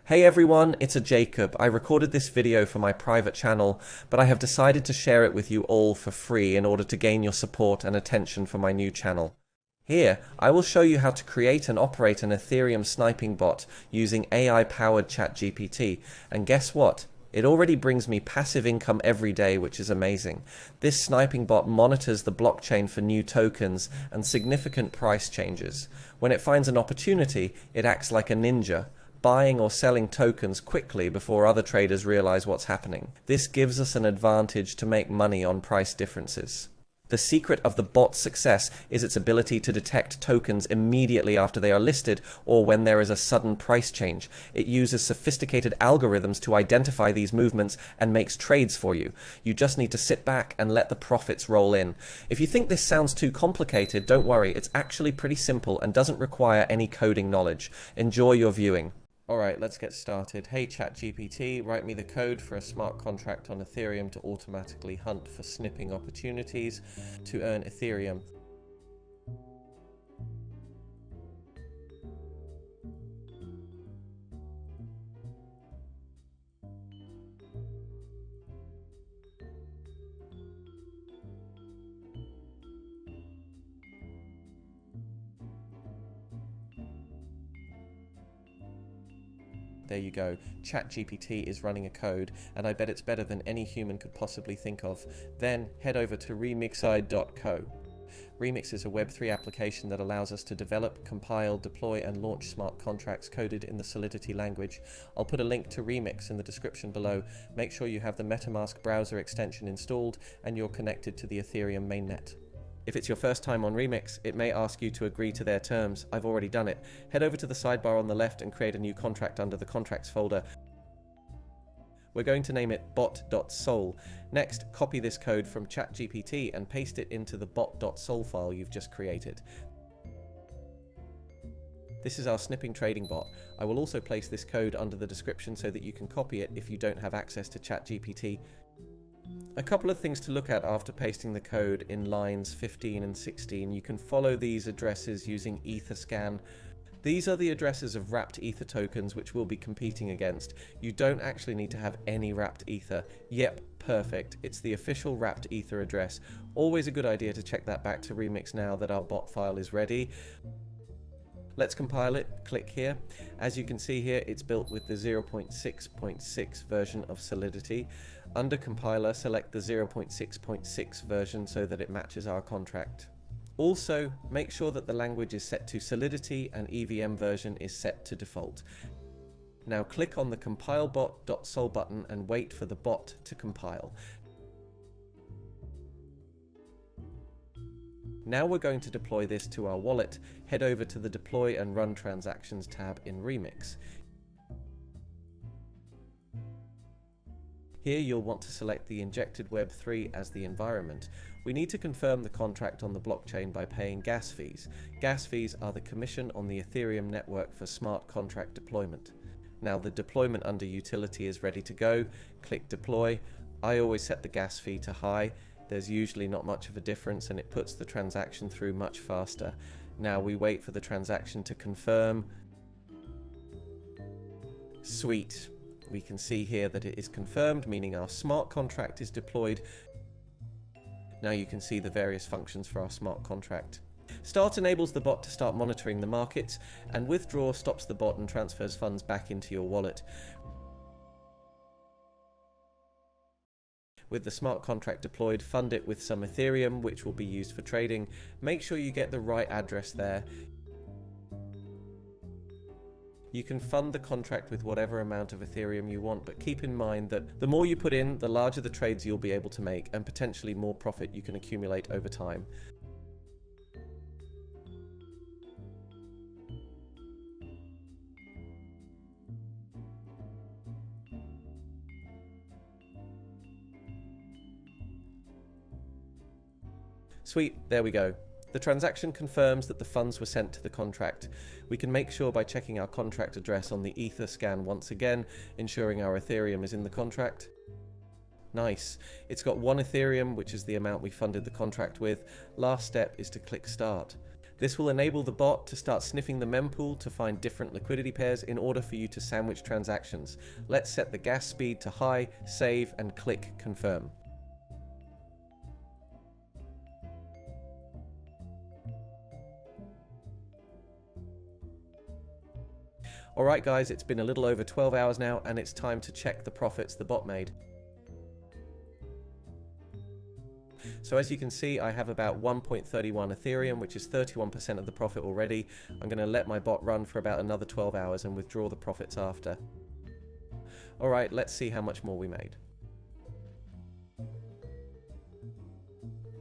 Hey everyone, it's Jacob. I recorded this video for my private channel, but I have decided to share it with you all for free in order to gain your support and attention for my new channel. Here, I will show you how to create and operate an Ethereum sniping bot using AI-powered ChatGPT, and guess what? It already brings me passive income every day, which is amazing. This sniping bot monitors the blockchain for new tokens and significant price changes. When it finds an opportunity, it acts like a ninja, buying or selling tokens quickly before other traders realize what's happening. This gives us an advantage to make money on price differences. The secret of the bot's success is its ability to detect tokens immediately after they are listed or when there is a sudden price change. It uses sophisticated algorithms to identify these movements and makes trades for you. You just need to sit back and let the profits roll in. If you think this sounds too complicated, don't worry, it's actually pretty simple and doesn't require any coding knowledge. Enjoy your viewing. Alright, let's get started. Hey ChatGPT, write me the code for a smart contract on Ethereum to automatically hunt for snipping opportunities to earn Ethereum. There you go. ChatGPT is running a code, and I bet it's better than any human could possibly think of. Then head over to remixi.co. Remix is a Web3 application that allows us to develop, compile, deploy, and launch smart contracts coded in the Solidity language. I'll put a link to Remix in the description below. Make sure you have the MetaMask browser extension installed and you're connected to the Ethereum mainnet. If it's your first time on Remix, it may ask you to agree to their terms. I've already done it. Head over to the sidebar on the left and create a new contract under the contracts folder. We're going to name it bot.sol. Next, copy this code from ChatGPT and paste it into the bot.sol file you've just created. This is our snipping trading bot. I will also place this code under the description so that you can copy it if you don't have access to ChatGPT. A couple of things to look at after pasting the code in lines 15 and 16. You can follow these addresses using Etherscan. These are the addresses of wrapped Ether tokens which we'll be competing against. You don't actually need to have any wrapped Ether. Yep, perfect. It's the official wrapped Ether address. Always a good idea to check that back to Remix now that our bot file is ready. Let's compile it. Click here. As you can see here, it's built with the 0.6.6 version of Solidity. Under compiler, select the 0.6.6 version so that it matches our contract. Also, make sure that the language is set to Solidity and EVM version is set to default. Now click on the compile bot.sol button and wait for the bot to compile. Now we're going to deploy this to our wallet. Head over to the Deploy and Run Transactions tab in Remix. Here you'll want to select the Injected Web3 as the environment. We need to confirm the contract on the blockchain by paying gas fees. Gas fees are the commission on the Ethereum network for smart contract deployment. Now the deployment under utility is ready to go. Click Deploy. I always set the gas fee to high. There's usually not much of a difference and it puts the transaction through much faster. Now we wait for the transaction to confirm. Sweet. We can see here that it is confirmed, meaning our smart contract is deployed. Now you can see the various functions for our smart contract. Start enables the bot to start monitoring the markets, and withdraw stops the bot and transfers funds back into your wallet. With the smart contract deployed, fund it with some Ethereum, which will be used for trading. Make sure you get the right address there. You can fund the contract with whatever amount of Ethereum you want, but keep in mind that the more you put in, the larger the trades you'll be able to make, and potentially more profit you can accumulate over time. Sweet, there we go. The transaction confirms that the funds were sent to the contract. We can make sure by checking our contract address on the Etherscan once again, ensuring our Ethereum is in the contract. Nice. It's got 1 Ethereum, which is the amount we funded the contract with. Last step is to click Start. This will enable the bot to start sniffing the mempool to find different liquidity pairs in order for you to sandwich transactions. Let's set the gas speed to high, save, and click confirm. Alright guys, it's been a little over 12 hours now, and it's time to check the profits the bot made. So as you can see, I have about 1.31 Ethereum, which is 31% of the profit already. I'm going to let my bot run for about another 12 hours and withdraw the profits after. Alright, let's see how much more we made.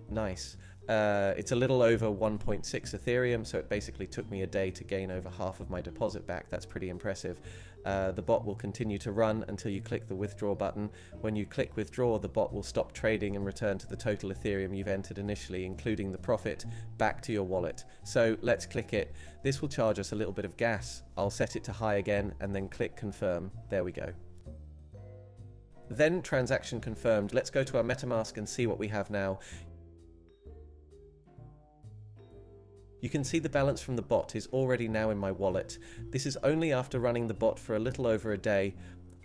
Nice. It's a little over 1.6 Ethereum, so it basically took me a day to gain over half of my deposit back. That's pretty impressive. The bot will continue to run until you click the withdraw button. When you click withdraw, the bot will stop trading and return to the total Ethereum you've entered initially, including the profit, back to your wallet. So let's click it. This will charge us a little bit of gas. I'll set it to high again and then click confirm. There we go. Then transaction confirmed. Let's go to our MetaMask and see what we have now. You can see the balance from the bot is already now in my wallet. This is only after running the bot for a little over a day.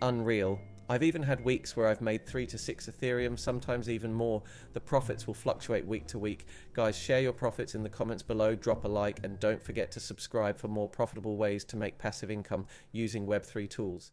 Unreal. I've even had weeks where I've made 3 to 6 Ethereum, sometimes even more. The profits will fluctuate week to week. Guys, share your profits in the comments below, drop a like, and don't forget to subscribe for more profitable ways to make passive income using Web3 tools.